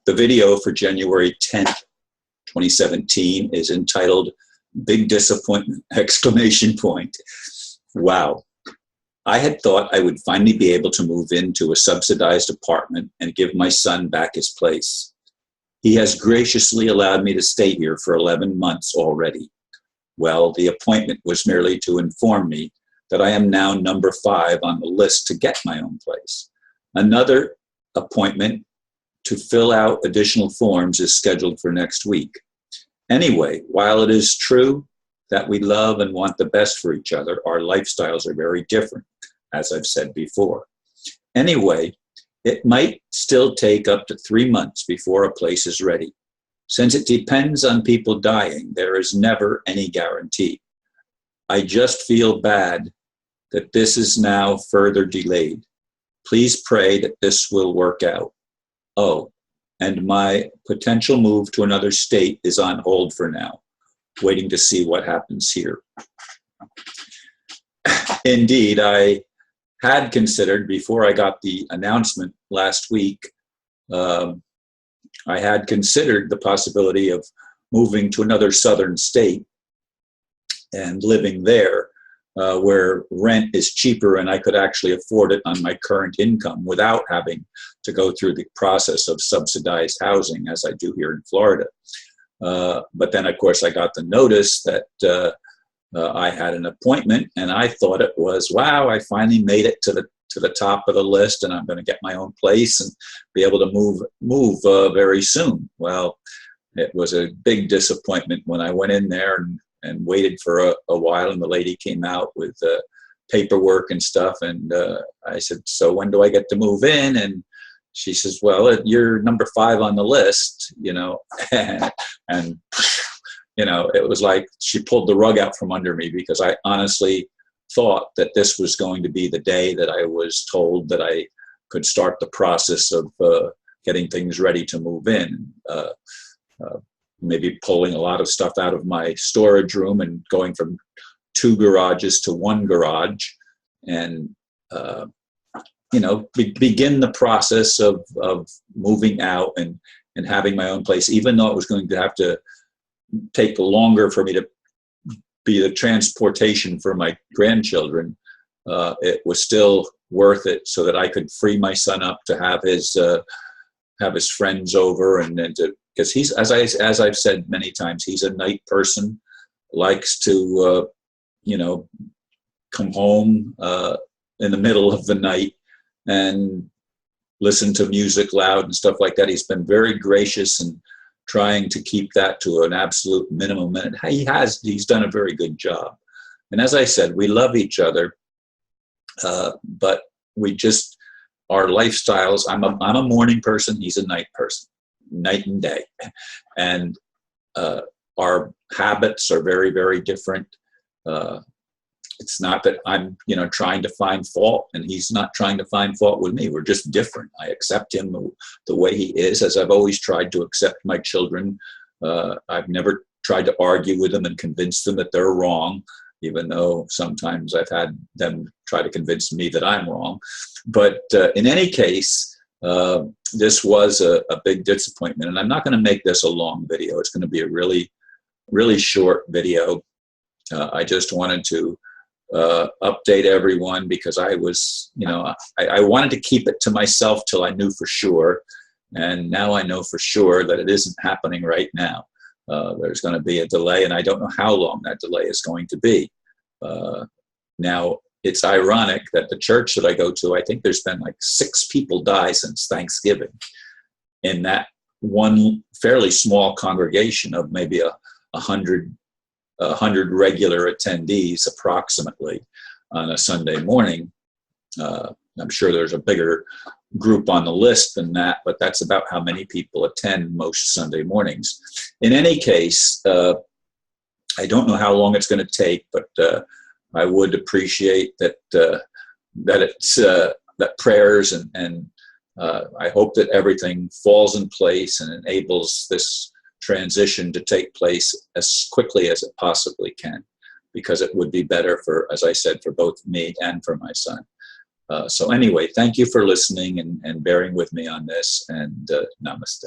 The video for January 10th, 2017 is entitled Big Disappointment, exclamation point. Wow. I had thought I would finally be able to move into a subsidized apartment and give my son back his place. He has graciously allowed me to stay here for 11 months already. Well, the appointment was merely to inform me that I am now number 5 on the list to get my own place. Another appointment to fill out additional forms is scheduled for next week. Anyway, while it is true that we love and want the best for each other, our lifestyles are very different, as I've said before. Anyway, it might still take up to 3 months before a place is ready. Since it depends on people dying, there is never any guarantee. I just feel bad that this is now further delayed. Please pray that this will work out. Oh, and my potential move to another state is on hold for now, waiting to see what happens here. Indeed, I had considered, before I got the announcement last week, I had considered the possibility of moving to another southern state and living there, where rent is cheaper and I could actually afford it on my current income without having to go through the process of subsidized housing as I do here in Florida. But then, of course, I got the notice that I had an appointment, and I thought it was, wow, I finally made it to the top of the list, and I'm going to get my own place and be able to move very soon. Well, it was a big disappointment when I went in there and waited for a while, and the lady came out with paperwork and stuff, and I said, so when do I get to move in? And she says, well, you're number 5 on the list, you know. And you know, it was like she pulled the rug out from under me, because I honestly thought that this was going to be the day that I was told that I could start the process of getting things ready to move in. Maybe pulling a lot of stuff out of my storage room and going from 2 garages to 1 garage, and you know, begin the process of moving out and having my own place, even though it was going to have to take longer for me to be the transportation for my grandchildren. It was still worth it, so that I could free my son up to have his friends over, and to, because he's, as I've said many times, he's a night person, likes to you know, come home in the middle of the night and listen to music loud and stuff like that. He's been very gracious and trying to keep that to an absolute minimum, and he's done a very good job. And as I said, we love each other, but we just, our lifestyles, I'm a morning person, he's a night person, night and day, and our habits are very, very different. It's not that I'm, you know, trying to find fault, and he's not trying to find fault with me. We're just different. I accept him the way he is, as I've always tried to accept my children. I've never tried to argue with them and convince them that they're wrong, even though sometimes I've had them try to convince me that I'm wrong. But in any case, this was a big disappointment, and I'm not going to make this a long video. It's going to be a really, really short video. I just wanted to update everyone, because I was, you know, I wanted to keep it to myself till I knew for sure, and now I know for sure that it isn't happening right now. There's going to be a delay, and I don't know how long that delay is going to be. Now, it's ironic that the church that I go to, I think there's been like 6 people die since Thanksgiving, in that one fairly small congregation of maybe 100 regular attendees approximately on a Sunday morning. I'm sure there's a bigger group on the list than that, but that's about how many people attend most Sunday mornings. In any case, I don't know how long it's going to take, but I would appreciate that that prayers and I hope that everything falls in place and enables this transition to take place as quickly as it possibly can, because it would be better for, as I said, for both me and for my son. So anyway, thank you for listening and bearing with me on this, and namaste.